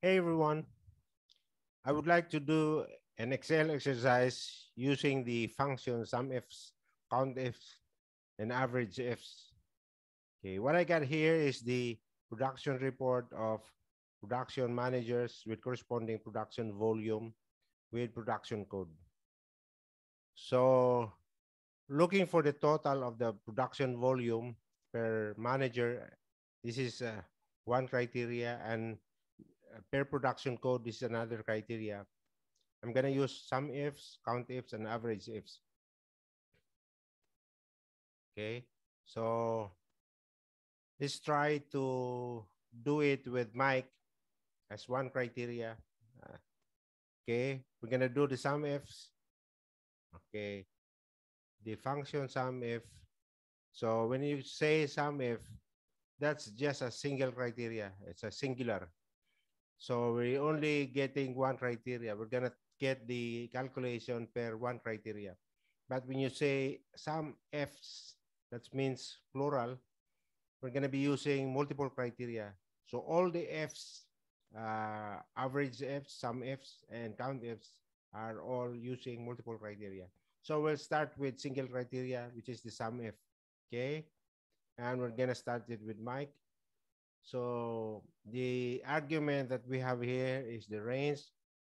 Hey everyone, I would like to do an Excel exercise using the function sumifs, countifs, and averageifs. Okay, what I got here is the production report of production managers with corresponding production volume with production code. So looking for the total of the production volume per manager, this is one criteria, and per production code, this is another criteria. I'm gonna use sum ifs, count ifs, and average ifs. Okay, so let's try to do it with Mike as one criteria. Uh, okay, we're gonna do the sum ifs. Okay, the function sum if. So when you say sum if, that's just a single criteria. It's a singular. So we're only getting one criteria. We're gonna get the calculation per one criteria. But when you say sum f's, that means plural, we're gonna be using multiple criteria. So all the f's, average f's, sum f's, and count f's are all using multiple criteria. So we'll start with single criteria, which is the sum f. Okay, and we're gonna start it with Mike. So the argument that we have here is the range,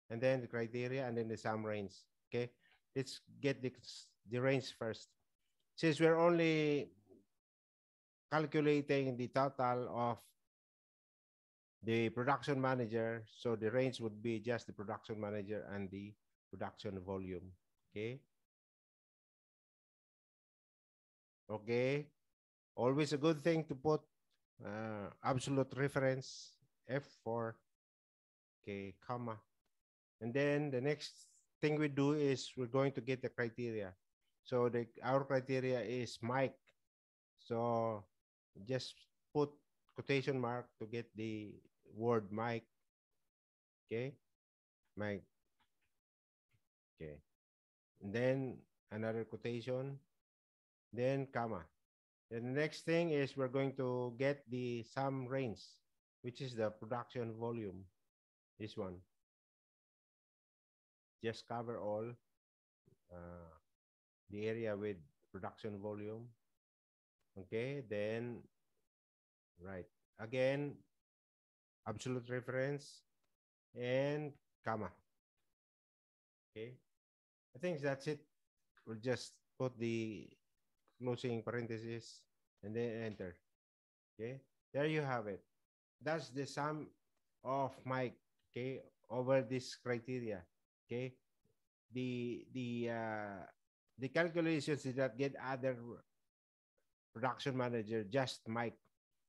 and then the criteria, and then the sum range. Okay, let's get the range first. Since we're only calculating the total of the production manager, so the range would be just the production manager and the production volume. Okay. Okay. Always a good thing to put absolute reference F4, okay, comma. And then the next thing we do is we're going to get the criteria. So our criteria is Mike. So just put quotation mark to get the word Mike. Okay, Mike. Okay, and then another quotation, then comma. Then the next thing is we're going to get the sum range, which is the production volume. This one. Just cover all uh, the area with production volume. Okay, then right. Again, absolute reference and comma. Okay, I think that's it. We'll just put the closing parenthesis and then enter. Okay, there you have it. That's the sum of my, okay, over this criteria. Okay, the calculations did not get other production manager, just Mike.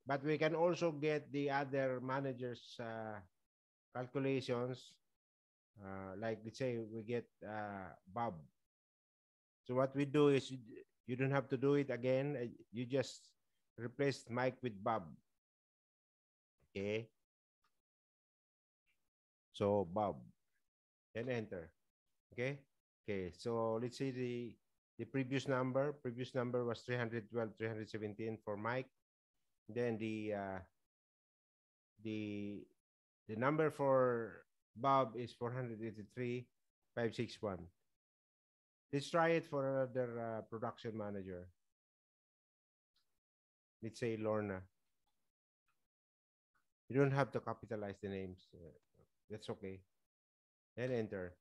But we can also get the other managers' calculations. Like let's say we get Bob. So what we do is you don't have to do it again. You just replace Mike with Bob. Okay. So Bob, then enter. Okay. Okay. So let's see the previous number. Previous number was 312, 317 for Mike. Then the the number for Bob is 483, 561. Let's try it for another production manager. Let's say Lorna. You don't have to capitalize the names. That's okay. And enter.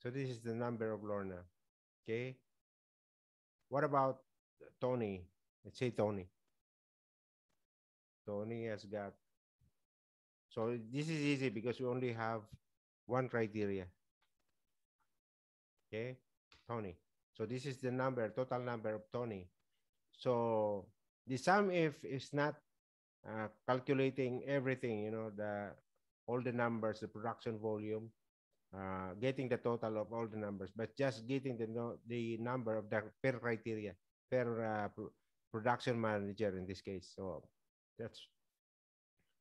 So this is the number of Lorna. Okay. What about Tony? Let's say Tony. Tony has got. So this is easy because we only have one criteria. Okay. Tony. So this is the number, total number of Tony. So the sum if is not calculating everything, all the numbers, the production volume, getting the total of all the numbers, but just getting the number of the per criteria, per production manager in this case. So that's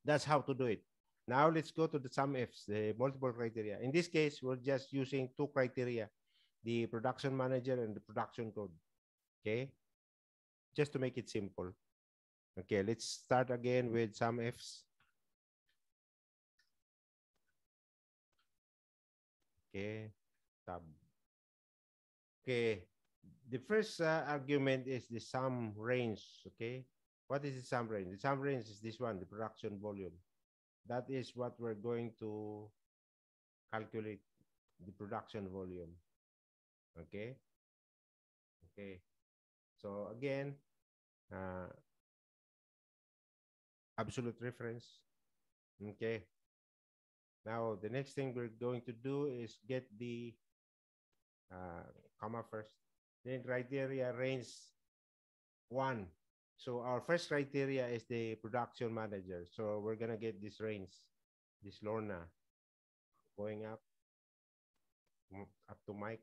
that's how to do it. Now let's go to the sum ifs, the multiple criteria. In this case, we're just using two criteria, the production manager and the production code. Okay, just to make it simple. Okay, let's start again with sum ifs. Okay, sub. Okay, the first argument is the sum range. Okay, what is the sum range? The sum range is this one, the production volume. That is what we're going to calculate, the production volume. Okay, okay. So again, uh, absolute reference. Okay. Now the next thing we're going to do is get the uh, comma first. Then criteria range one. So our first criteria is the production manager. So we're gonna get this range, this Lorna, going up to Mike.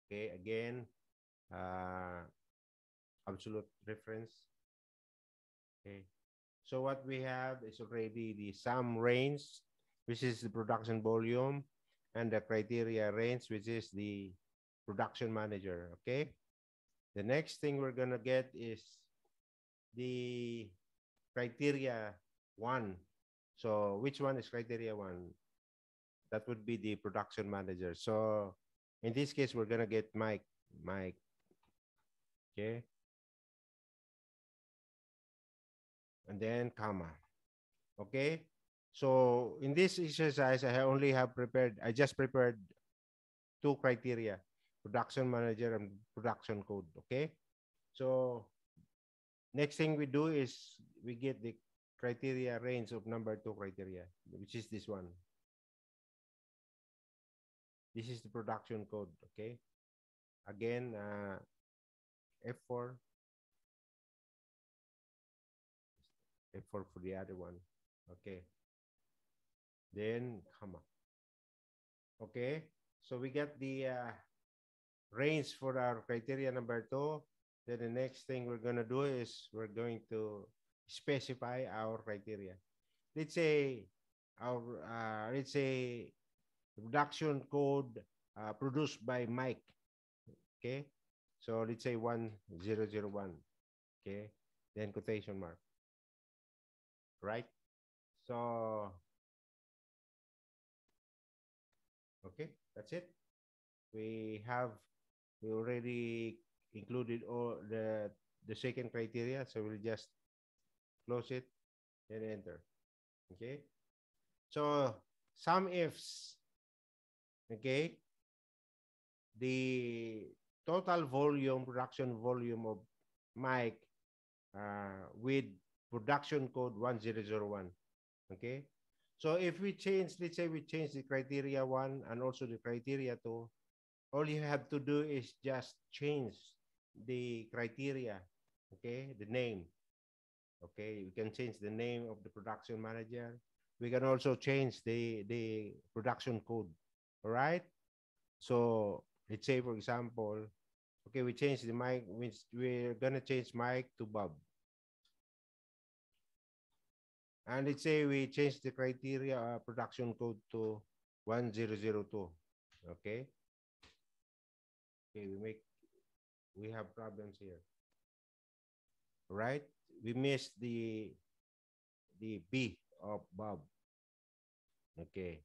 Okay, again, uh, absolute reference. Okay. So what we have is already the sum range, which is the production volume, and the criteria range, which is the production manager. Okay. The next thing we're gonna get is the criteria one. So which one is criteria one? That would be the production manager. So in this case, we're gonna get Mike. Mike. Okay. And then comma. Okay. So in this exercise, I just prepared two criteria, production manager and production code. Okay. So next thing we do is we get the criteria range of number two criteria, which is this one. This is the production code. Okay. Again, F4, F4 for the other one. Okay. Then comma. Okay. So we get the range for our criteria number two. Then the next thing we're going to do is we're going to specify our criteria. Let's say let's say production code produced by Mike. Okay. So let's say 1001. Okay. Then quotation mark. Right. So, okay, that's it. We already included all the second criteria, so we'll just close it and enter. Okay. So Sumifs. Okay. The total volume, production volume of Mike with production code 1001. Okay. So if we change, let's say we change the criteria one and also the criteria two, all you have to do is just change the criteria, okay, the name. Okay, we can change the name of the production manager. We can also change the production code. All right. So let's say, for example, okay, we change the Mike, we're gonna change Mike to Bob. And let's say we change the criteria production code to 1002. Okay. Okay, we have problems here. Right? We missed the B of Bob. Okay.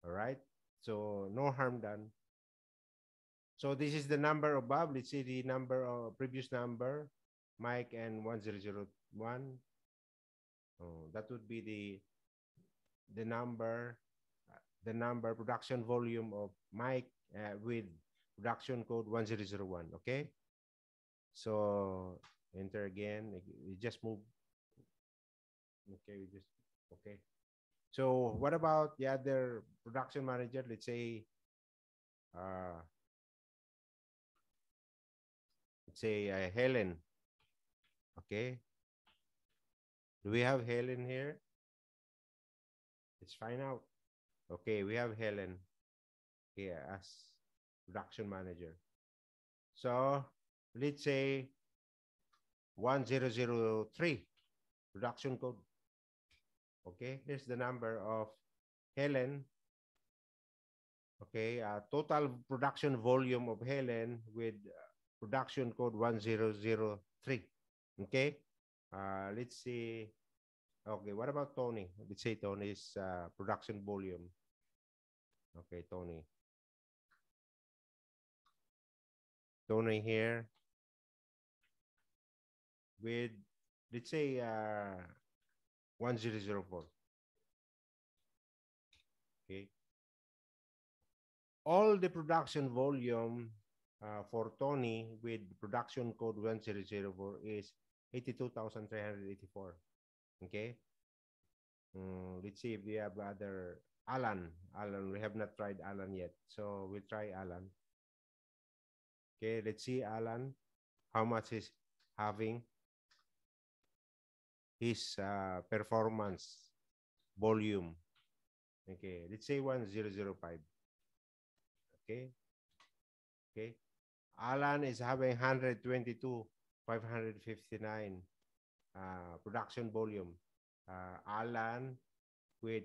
All right. So no harm done. So this is the number of Bob. Let's see the number of previous number, Mike and 1001. Oh, that would be the number production volume of Mike with production code 1001. Okay. So enter again. We just move. Okay, okay. So what about the other production manager? Let's say uh Helen. Okay. Do we have Helen here? Let's find out. Okay, we have Helen here as production manager. So let's say 1003 production code. Okay, here's the number of Helen. Okay, total production volume of Helen with production code 1003. Okay, let's see. Okay, what about Tony? Let's say Tony's production volume. Okay, Tony. Tony here with, let's say, 1004. Okay. All the production volume for Tony with production code 1004 is 82,384. Okay. Let's see if we have other Alan. Alan, we have not tried Alan yet. So we'll try Alan. Okay, let's see Alan. How much is having his performance volume. Okay, let's say 1005. Okay. Okay. Alan is having 122,559 production volume. Alan with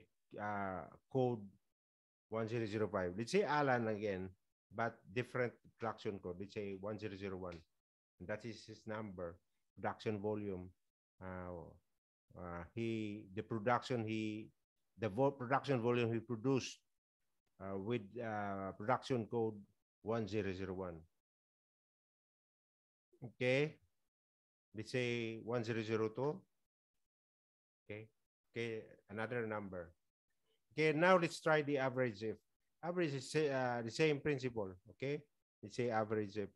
code 1005. Let's say Alan again, but different production code. Let's say 1001. That is his number, production volume. The production volume he produced with production code 1001. Okay, let's say 1002. Okay, okay, another number. Okay, now let's try the average if. Average is the same principle. Okay, let's say average if.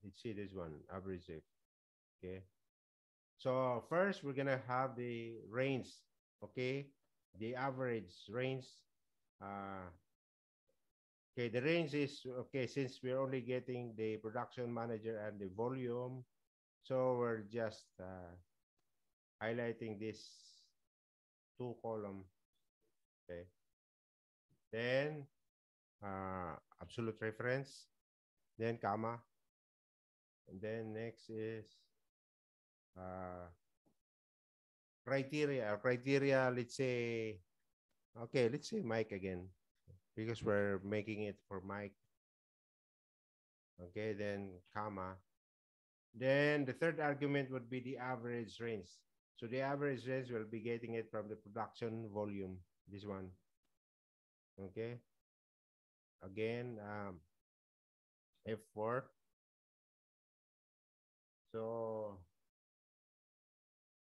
Let's see this one, average if. Okay, so first we're gonna have the range. Okay, the average range. Okay, the range is okay since we're only getting the production manager and the volume, so we're just highlighting this two column. Okay, then absolute reference, then comma, and then next is criteria. Criteria, let's say, okay, let's say Mike again, because we're making it for Mike. Okay, then comma. Then the third argument would be the average range. So the average range will be getting it from the production volume, this one. Okay. Again, F4. So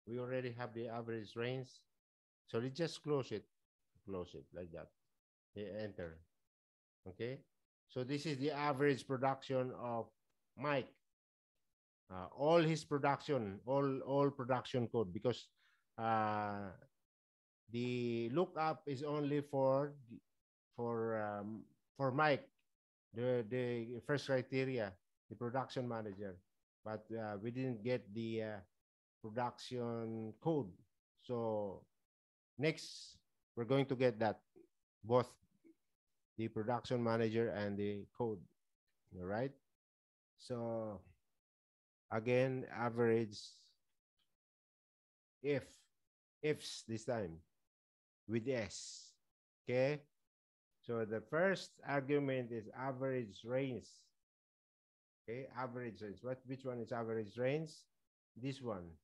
we already have the average range. So let's just close it like that. Enter. Okay. So this is the average production of Mike. All his production, all production code, because the lookup is only for Mike, the first criteria, the production manager, but we didn't get the production code. So next, we're going to get that, both the production manager and the code. All right. So again, average ifs this time with S. Okay. So the first argument is average range. Okay, average range. Which one is average range? This one.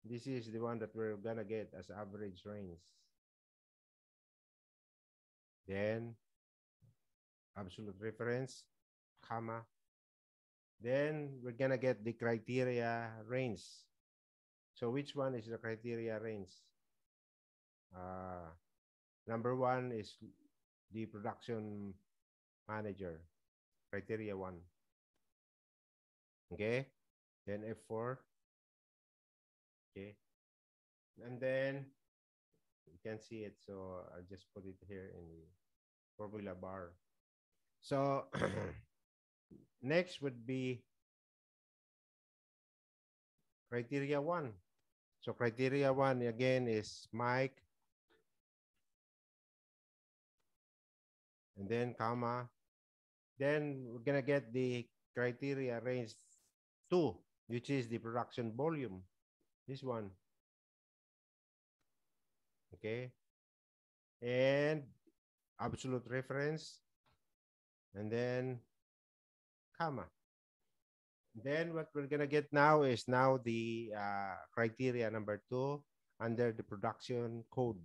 This is the one that we're gonna get as average range. Then absolute reference, comma. Then we're gonna get the criteria range. So which one is the criteria range? Number one is the production manager, criteria 1. Okay, then F4. Okay, and then you can see it, so I'll just put it here in the formula bar. So next would be criteria 1. So criteria 1 again is Mike, and then comma. Then we're gonna get the criteria range 2, which is the production volume. This one. Okay. And absolute reference. And then comma. Then what we're gonna get now is now the criteria number 2, under the production code.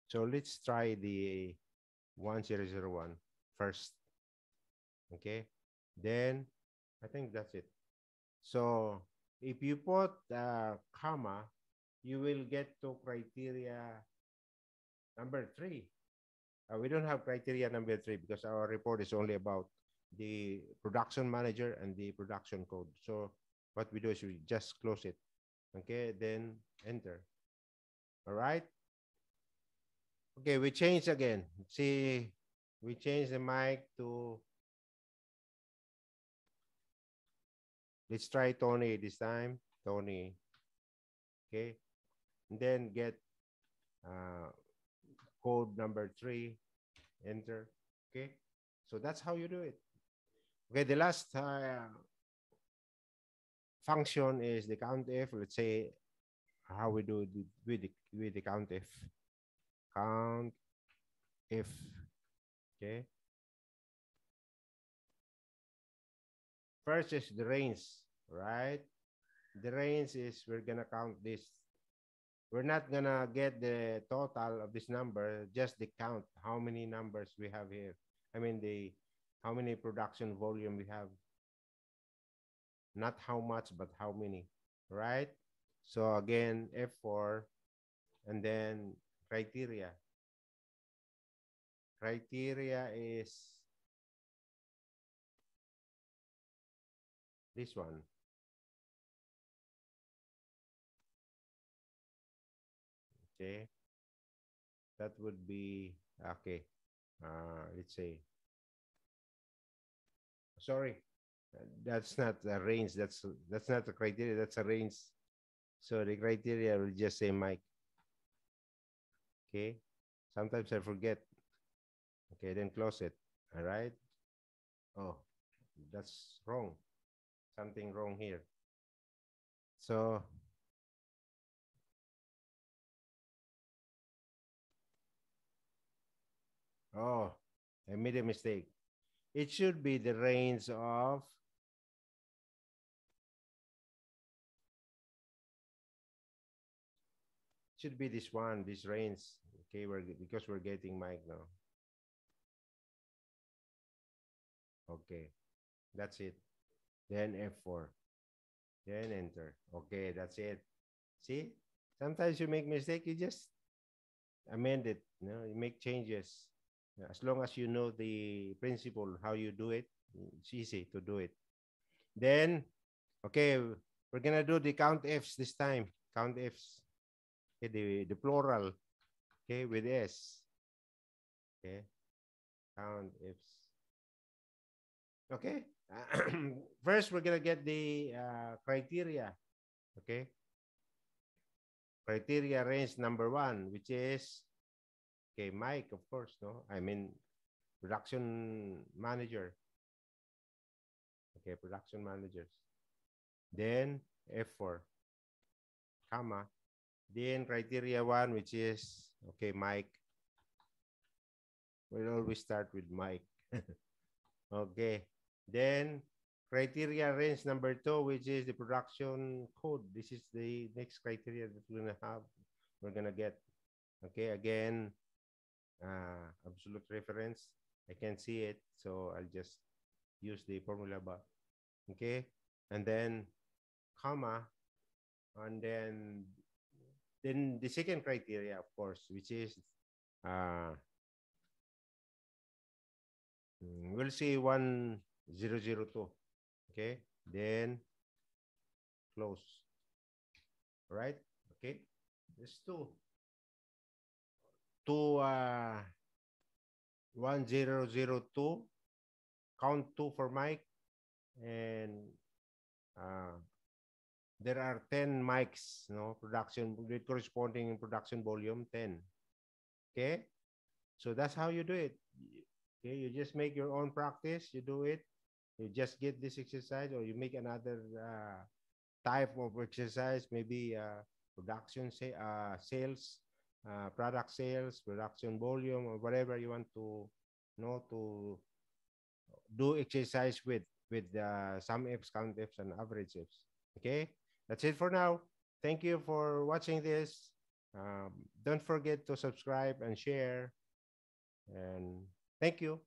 So let's try the 1001 first. Okay. Then I think that's it. So if you put comma, you will get to criteria number 3. We don't have criteria number 3 because our report is only about the production manager and the production code. So what we do is we just close it. Okay, then enter. All right. Okay, we change again. See, we change the mic to, let's try Tony this time. Tony. Okay. And then get code number 3, enter. Okay. So that's how you do it. Okay, the last function is the countif. Let's say how we do it with the countif. Countif. Okay. First is the range, right? The range is we're gonna count this. We're not gonna get the total of this number, just the count, how many numbers we have here. I mean how many production volume we have. Not how much, but how many, right? So again, F4, and then criteria. Criteria is this one. Okay. That would be, okay. Let's say, sorry, that's not a range. That's not the criteria. That's a range. So the criteria will just say Mike. Okay. Sometimes I forget. Okay, then close it. All right. Oh, that's wrong. Something wrong here. So oh, I made a mistake. It should be the range of, should be this one, this range. Okay, because we're getting Mike now. Okay, that's it. Then F4. Then enter. Okay, that's it. See? Sometimes you make mistake, you just amend it. You know, you make changes. As long as you know the principle, how you do it, it's easy to do it. Then, okay, we're gonna do the countifs this time. Countifs. Okay, the plural. Okay, with S. Okay, countifs. Okay. First, we're gonna get the criteria. Okay. Criteria range number 1, which is, okay, Mike, of course, no? I mean, production manager. Okay, production managers. Then F4, comma. Then criteria 1, which is, okay, Mike. We'll always start with Mike. Okay. Then criteria range number 2, which is the production code. This is the next criteria that we're gonna get. Okay, again, absolute reference. I can't see it, so I'll just use the formula bar. Okay, and then comma, and then the second criteria, of course, which is we'll see 1002. Okay, then close. All right. Okay, there's two 1002, count 2 for Mike, and there are 10 mics, no, production with corresponding production volume 10. Okay, so that's how you do it. Okay, you just make your own practice. You do it. You just get this exercise, or you make another type of exercise, maybe production sales, product sales, production volume, or whatever you want to know to do exercise with sumifs, countifs, and averageifs. Okay, that's it for now. Thank you for watching this. Don't forget to subscribe and share. And thank you.